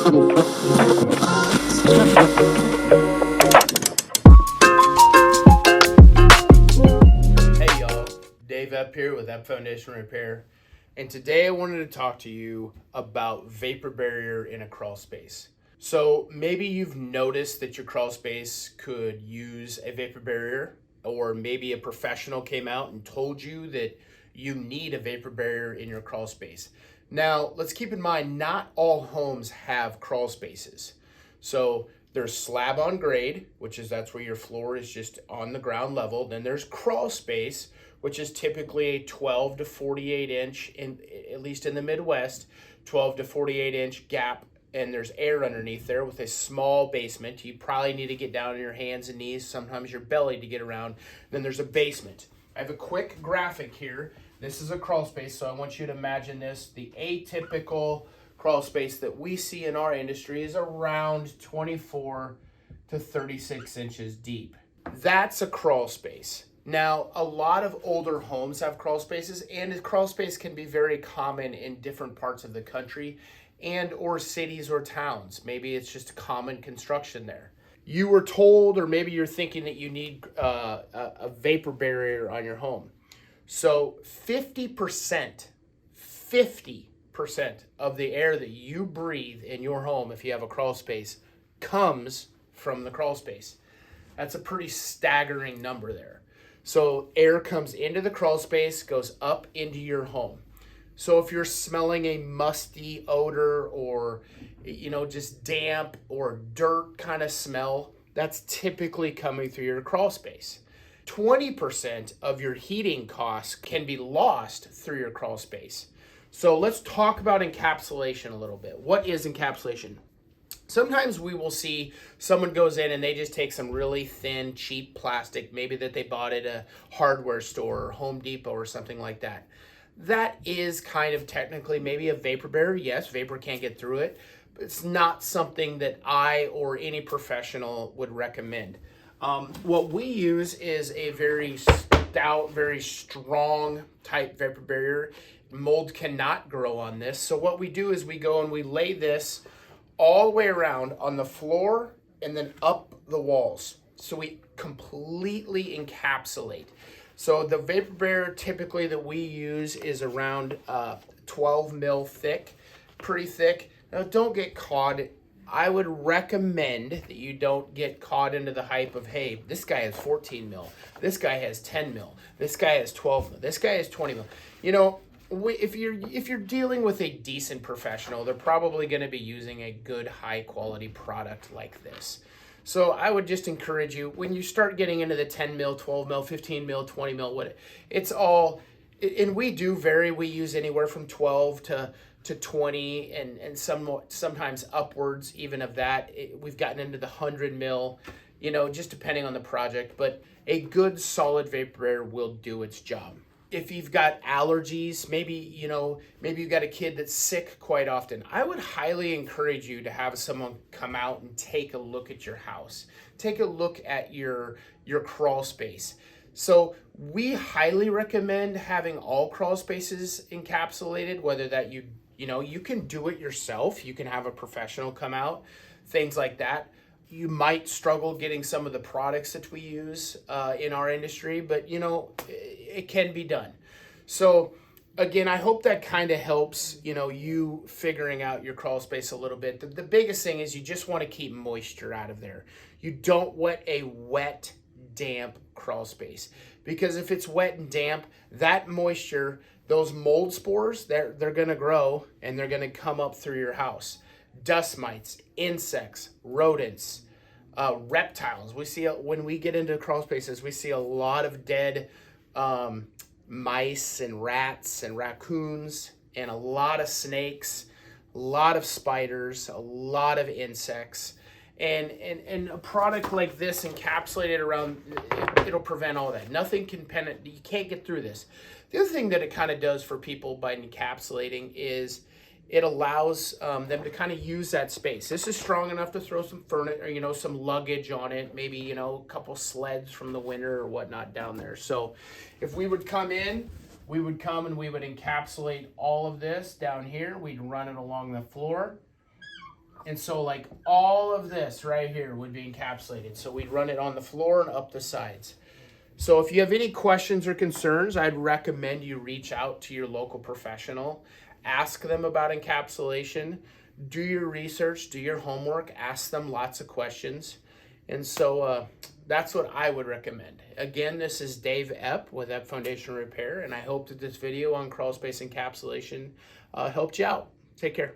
Hey y'all, Dave up here with Up Foundation Repair, and today I wanted to talk to you about vapor barrier in a crawl space. So maybe you've noticed that your crawl space could use a vapor barrier, or maybe a professional came out and told you that you need a vapor barrier in your crawl space. Now, let's keep in mind, not all homes have crawl spaces. So there's slab on grade, that's where your floor is just on the ground level. Then there's crawl space, which is typically a 12 to 48 inch, at least in the Midwest, 12 to 48 inch gap. And there's air underneath there with a small basement. You probably need to get down on your hands and knees, sometimes your belly, to get around. Then there's a basement. I have a quick graphic here. This is a crawl space, so I want you to imagine this. The atypical crawl space that we see in our industry is around 24 to 36 inches deep. That's a crawl space. Now, a lot of older homes have crawl spaces, and a crawl space can be very common in different parts of the country and or cities or towns. Maybe it's just common construction there. You were told, or maybe you're thinking that you need a vapor barrier on your home. So 50% of the air that you breathe in your home, if you have a crawl space, comes from the crawl space. That's a pretty staggering number there. So air comes into the crawl space, goes up into your home. So if you're smelling a musty odor, or just damp or dirt kind of smell, that's typically coming through your crawl space. 20% of your heating costs can be lost through your crawl space. So let's talk about encapsulation a little bit. What is encapsulation? Sometimes we will see someone goes in and they just take some really thin, cheap plastic, maybe that they bought at a hardware store or Home Depot or something like that. That is kind of technically maybe a vapor barrier. Yes, vapor can't get through it, but it's not something that I or any professional would recommend. What we use is a very stout, very strong type vapor barrier. Mold cannot grow on this. So what we do is we go and we lay this all the way around on the floor and then up the walls. So we completely encapsulate. So the vapor barrier typically that we use is around 12 mil thick, pretty thick. Now don't get caught. I would recommend that you don't get caught into the hype of, hey, this guy has 14 mil, this guy has 10 mil, this guy has 12 mil, this guy has 20 mil. If you're dealing with a decent professional, they're probably going to be using a good high quality product like this. So I would just encourage you, when you start getting into the 10 mil, 12 mil, 15 mil, 20 mil, it's all, and we do vary. We use anywhere from 12 to 20 and sometimes upwards even of that. We've gotten into the 100 mil, just depending on the project, but a good solid vapor barrier will do its job. If you've got allergies, maybe you've got a kid that's sick quite often, I would highly encourage you to have someone come out and take a look at your house. Take a look at your crawl space. So we highly recommend having all crawl spaces encapsulated, whether that you can do it yourself. You can have a professional come out, things like that. You might struggle getting some of the products that we use in our industry, but it can be done. So again, I hope that kind of helps, you figuring out your crawl space a little bit. The biggest thing is you just want to keep moisture out of there. You don't want a wet, damp crawl space, because if it's wet and damp, that moisture, those mold spores, they're going to grow and they're going to come up through your house. Dust mites, insects, rodents, reptiles. We see, when we get into crawl spaces, we see a lot of dead mice and rats and raccoons, and a lot of snakes, a lot of spiders, a lot of insects. And a product like this encapsulated around, it'll prevent all that. Nothing can penetrate. You can't get through this. The other thing that it kind of does for people by encapsulating is it allows them to kind of use that space. This is strong enough to throw some furniture, some luggage on it, maybe, a couple sleds from the winter or whatnot down there. So if we would come in, we would come and we would encapsulate all of this down here. We'd run it along the floor. And so like all of this right here would be encapsulated. So we'd run it on the floor and up the sides. So if you have any questions or concerns, I'd recommend you reach out to your local professional. Ask them about encapsulation. Do your research, do your homework, ask them lots of questions. And so that's what I would recommend. Again, this is Dave Epp with Epp Foundation Repair, and I hope that this video on crawl space encapsulation helped you out. Take care.